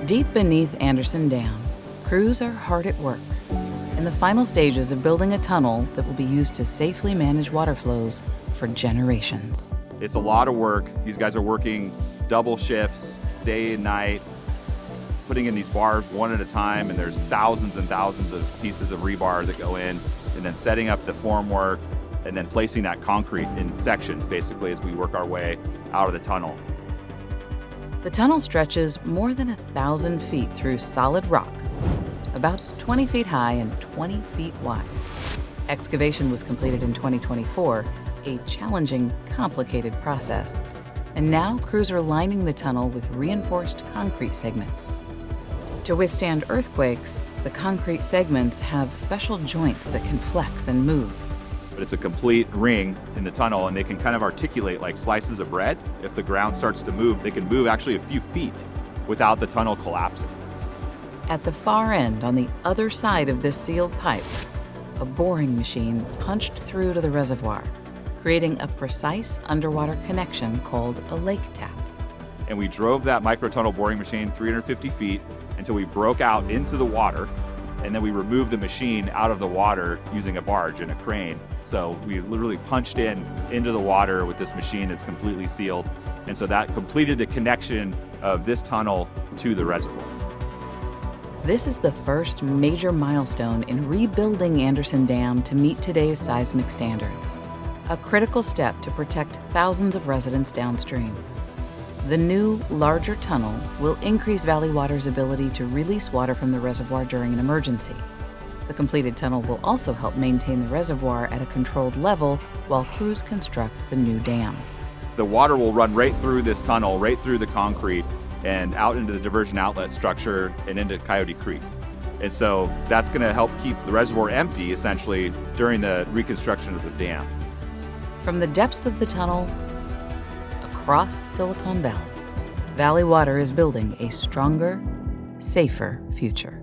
Deep beneath Anderson Dam, crews are hard at work in the final stages of building a tunnel that will be used to safely manage water flows for generations. It's a lot of work. These guys are working double shifts, day and night, putting in these bars one at a time, and there's thousands and thousands of pieces of rebar that go in, and then setting up the formwork, and then placing that concrete in sections, basically, as we work our way out of the tunnel. The tunnel stretches more than 1,000 feet through solid rock, about 20 feet high and 20 feet wide. Excavation was completed in 2024, a challenging, complicated process. And now crews are lining the tunnel with reinforced concrete segments. To withstand earthquakes, the concrete segments have special joints that can flex and move. But it's a complete ring in the tunnel, and they can kind of articulate like slices of bread. If the ground starts to move, they can move actually a few feet without the tunnel collapsing. At the far end, on the other side of this sealed pipe, a boring machine punched through to the reservoir, creating a precise underwater connection called a lake tap. And we drove that microtunnel boring machine 350 feet until we broke out into the water, and then we removed the machine out of the water using a barge and a crane. So we literally punched into the water with this machine that's completely sealed. And so that completed the connection of this tunnel to the reservoir. This is the first major milestone in rebuilding Anderson Dam to meet today's seismic standards, a critical step to protect thousands of residents downstream. The new, larger tunnel will increase Valley Water's ability to release water from the reservoir during an emergency. The completed tunnel will also help maintain the reservoir at a controlled level while crews construct the new dam. The water will run right through this tunnel, right through the concrete, and out into the diversion outlet structure and into Coyote Creek. And so that's going to help keep the reservoir empty, essentially, during the reconstruction of the dam. From the depths of the tunnel across Silicon Valley, Valley Water is building a stronger, safer future.